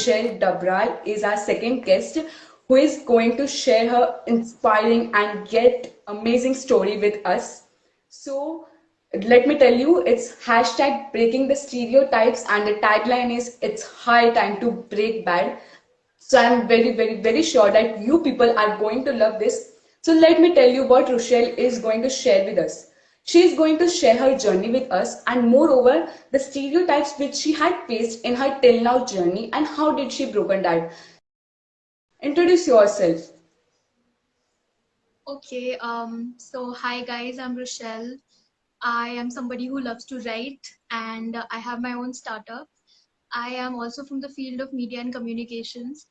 Rouchelle Dabral is our second guest who is going to share her inspiring and yet amazing story with us. So let me tell you, it's hashtag breaking the stereotypes and the tagline is it's high time to break bad. So I'm very sure that you people are going to love this. So let me tell you what Rochelle is going to share with us. She is going to share her journey with us and moreover the stereotypes which she had faced in her till now journey and how did she broken that. Introduce yourself. Okay, so hi guys, I'm Rochelle. I am somebody who loves to write and I have my own startup. I am also from the field of media and communications,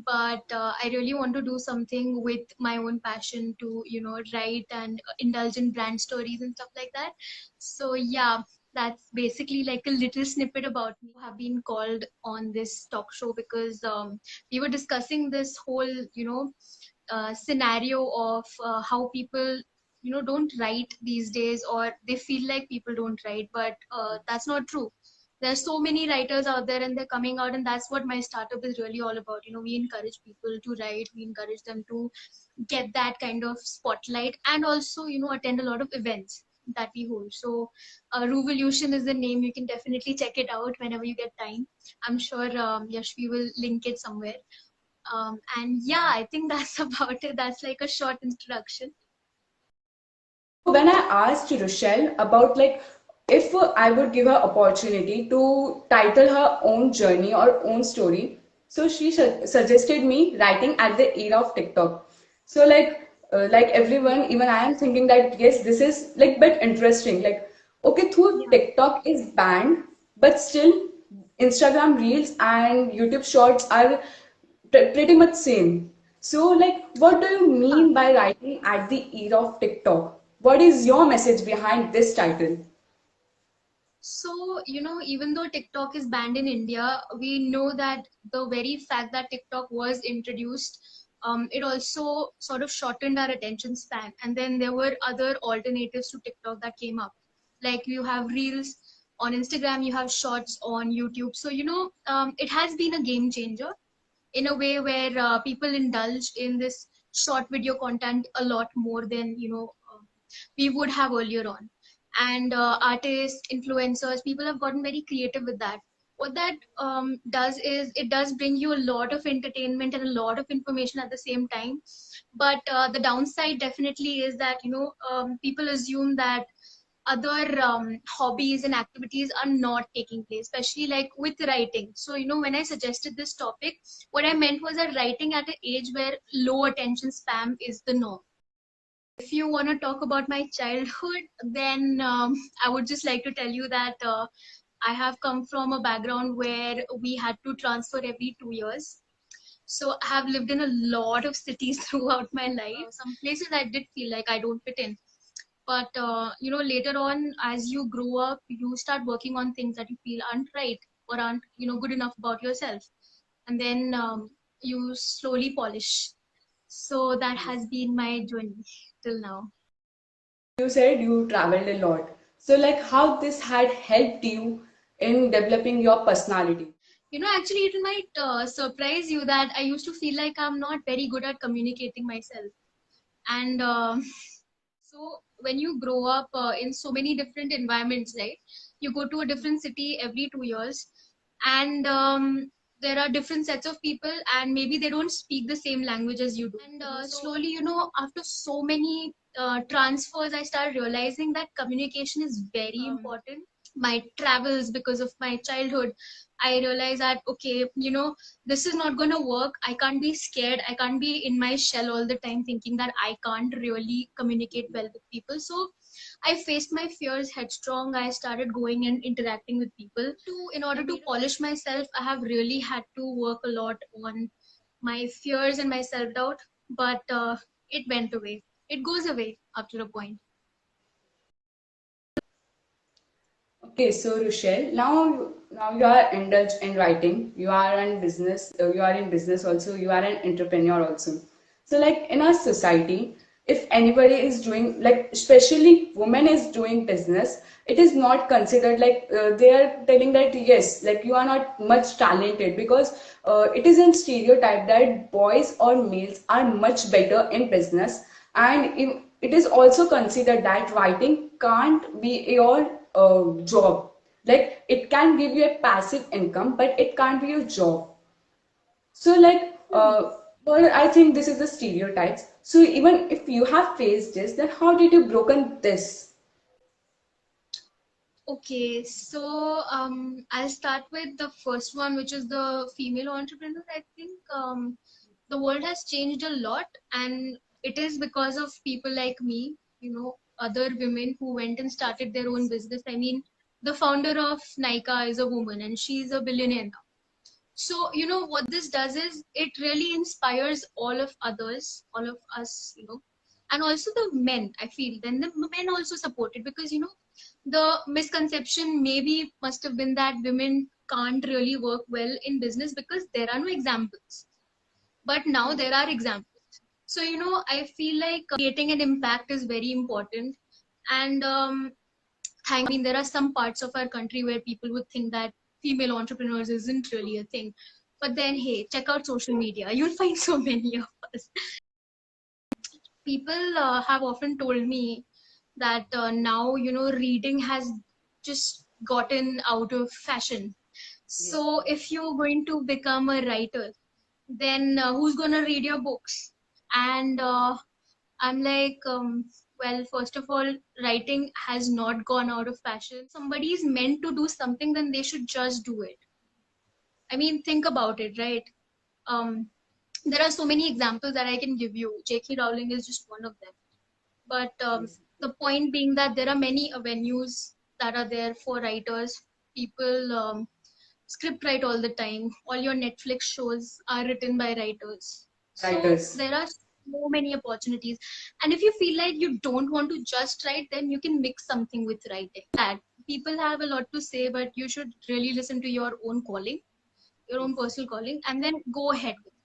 but I really want to do something with my own passion to, write and indulge in brand stories and stuff like that. So yeah, that's basically like a little snippet about me. I have been called on this talk show because we were discussing this whole, scenario of how people don't write these days, or they feel like people don't write, but that's not true. There's so many writers out there and they're coming out, and that's what my startup is really all about. We encourage people to write, we encourage them to get that kind of spotlight, and also attend a lot of events that we hold. So Rouvolution is the name. You can definitely check it out whenever you get time. I'm sure Yashvi will link it somewhere. And yeah, I think that's about it. That's like a short introduction. When I asked Rochelle about like if I would give her opportunity to title her own journey or own story, so she suggested me writing at the era of TikTok. So like everyone, even I am thinking that yes, this is like bit interesting. Like okay, through Yeah. TikTok is banned, but still Instagram Reels and YouTube Shorts are pretty much same. So, like, what do you Huh. mean by writing at the era of TikTok? What is your message behind this title? So, even though TikTok is banned in India, we know that the very fact that TikTok was introduced, it also sort of shortened our attention span. And then there were other alternatives to TikTok that came up. Like you have Reels on Instagram, you have Shorts on YouTube. So, it has been a game changer in a way where people indulge in this short video content a lot more than we would have earlier on. And artists, influencers, people have gotten very creative with that. What that does is it does bring you a lot of entertainment and a lot of information at the same time. But the downside definitely is that people assume that other hobbies and activities are not taking place, especially like with writing. So when I suggested this topic, what I meant was that writing at an age where low attention span is the norm. If you want to talk about my childhood, then I would just like to tell you that I have come from a background where we had to transfer every 2 years. So I have lived in a lot of cities throughout my life. Some places I did feel like I don't fit in. But later on, as you grow up, you start working on things that you feel aren't right or aren't good enough about yourself, and then you slowly polish. So that has been my journey till now. You said you traveled a lot. So, like, how this had helped you in developing your personality? Actually, it might surprise you that I used to feel like I'm not very good at communicating myself. And so when you grow up in so many different environments, right? You go to a different city every 2 years, and there are different sets of people, and maybe they don't speak the same language as you do. And slowly, after so many transfers, I started realizing that communication is very important. My travels, because of my childhood, I realized that okay, this is not going to work. I can't be scared. I can't be in my shell all the time thinking that I can't really communicate well with people. So I faced my fears headstrong. I started going and interacting with people. In order to polish myself, I have really had to work a lot on my fears and my self doubt. But it went away. It goes away after a point. Okay, so Rochelle, now you are indulged in writing. You are in business. You are in business also. You are an entrepreneur also. So, like in our society, if anybody is doing, like especially women is doing business, it is not considered like they are telling that yes, like you are not much talented, because it is a stereotype that boys or males are much better in business. And it is also considered that writing can't be your job. Like it can give you a passive income, but it can't be your job. So like, well, I think this is the stereotypes. So even if you have faced this, then how did you broken this? Okay, so I'll start with the first one, which is the female entrepreneur. I think the world has changed a lot, and it is because of people like me, other women who went and started their own business. I mean, the founder of Nika is a woman, and she's a billionaire now. So, what this does is it really inspires all of others, all of us, and also the men, I feel. Then the men also support it because, the misconception maybe must have been that women can't really work well in business because there are no examples. But now there are examples. So, I feel like creating an impact is very important. And I mean, there are some parts of our country where people would think that female entrepreneurs isn't really a thing. But then, hey, check out social media. You'll find so many of us. People have often told me that now, reading has just gotten out of fashion. Yes. So, if you're going to become a writer, then who's going to read your books? And I'm like, well, first of all, writing has not gone out of fashion. Somebody is meant to do something, then they should just do it. I mean, think about it, right? Um, there are so many examples that I can give you. J.K. Rowling is just one of them. But Yes. the point being that there are many avenues that are there for writers. People script write all the time. All your Netflix shows are written by writers. So Writers. there are so many opportunities. And if you feel like you don't want to just write, then you can mix something with writing. That people have a lot to say, but you should really listen to your own calling, your own personal calling, and then go ahead with it.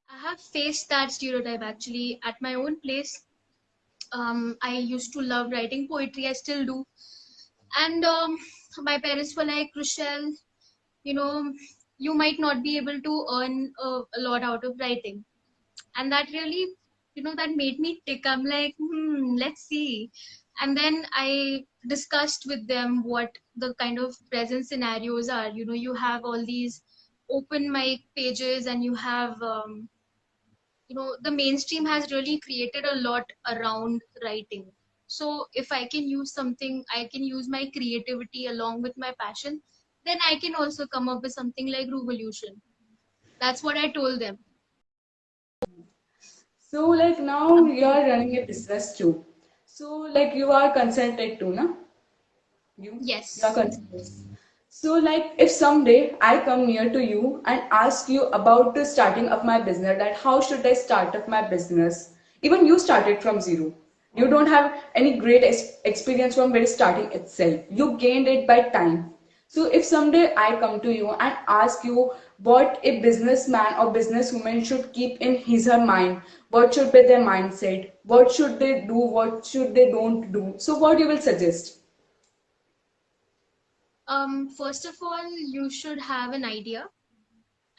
I have faced that stereotype actually at my own place. I used to love writing poetry. I still do. And my parents were like, Rochelle, you know, you might not be able to earn a lot out of writing. And that really, that made me tick. I'm like, let's see. And then I discussed with them what the kind of present scenarios are. You have all these open mic pages, and you have the mainstream has really created a lot around writing. So if I can use something, I can use my creativity along with my passion, then I can also come up with something like Revolution. That's what I told them. So like now you are running a business too. So like you are consulted too, na? You are Yes. consulted. So like if someday I come near to you and ask you about the starting of my business, that how should I start up my business? Even you started from zero. You don't have any great experience from very starting itself. You gained it by time. So if someday I come to you and ask you what a businessman or businesswoman should keep in his or her mind, what should be their mindset, what should they do, what should they don't do. So what you will suggest? First of all, you should have an idea,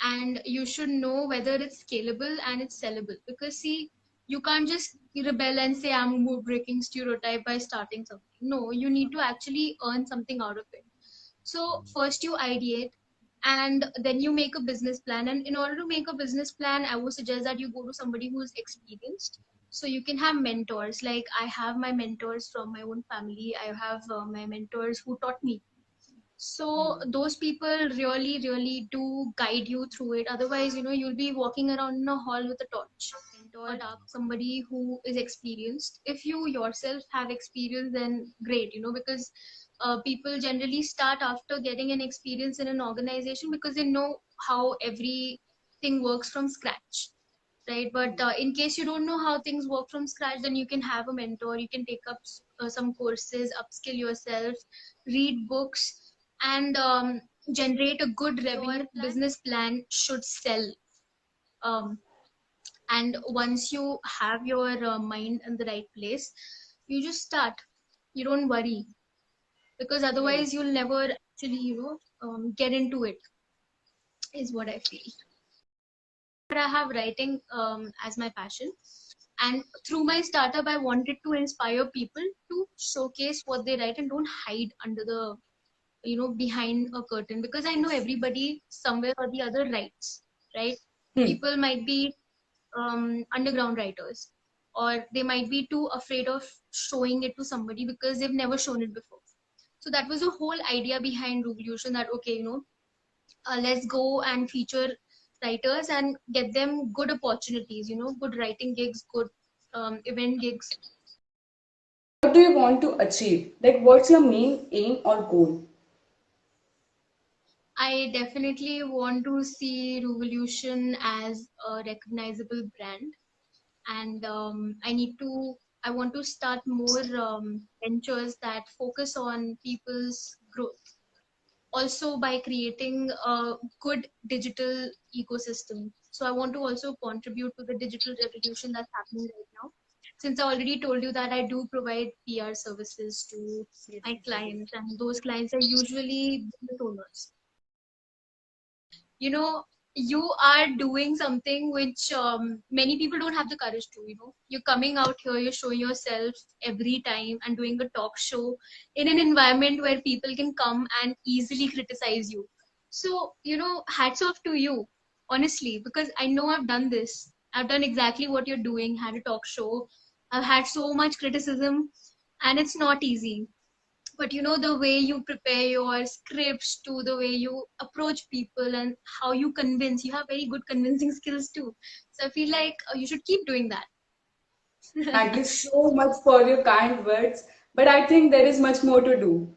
and you should know whether it's scalable and it's sellable. Because see, you can't just rebel and say I'm breaking stereotype by starting something. No, you need to actually earn something out of it. So first you ideate, and then you make a business plan. And in order to make a business plan, I would suggest that you go to somebody who's experienced. So you can have mentors. Like I have my mentors from my own family. I have my mentors who taught me. So those people really, really do guide you through it. Otherwise, you'll be walking around in a hall with a torch. Mentor, somebody who is experienced. If you yourself have experience, then great, because people generally start after getting an experience in an organization because they know how everything works from scratch, right? But in case you don't know how things work from scratch, then you can have a mentor. You can take up some courses, upskill yourself, read books, and generate a good revenue plan. Business plan should sell. Um, And once you have your mind in the right place, you just start. You don't worry, because otherwise you'll never actually, get into it, is what I feel. But I have writing as my passion. And through my startup, I wanted to inspire people to showcase what they write and don't hide under the, behind a curtain. Because I know everybody somewhere or the other writes, right? Hmm. People might be underground writers, or they might be too afraid of showing it to somebody because they've never shown it before. So that was the whole idea behind Revolution, that okay, let's go and feature writers and get them good opportunities, good writing gigs, good event gigs. What do you want to achieve? Like, what's your main aim or goal? I definitely want to see Revolution as a recognizable brand, and I want to start more ventures that focus on people's growth. Also, by creating a good digital ecosystem. So I want to also contribute to the digital revolution that's happening right now. Since I already told you that I do provide PR services to my clients, and those clients are usually business owners. You are doing something which many people don't have the courage to. You're coming out here, you're showing yourself every time and doing a talk show in an environment where people can come and easily criticize you. So, hats off to you, honestly, because I know I've done this. I've done exactly what you're doing, had a talk show. I've had so much criticism, and it's not easy. But the way you prepare your scripts, to the way you approach people, and how you convince, you have very good convincing skills too. So I feel like you should keep doing that. Thank you so much for your kind words, but I think there is much more to do.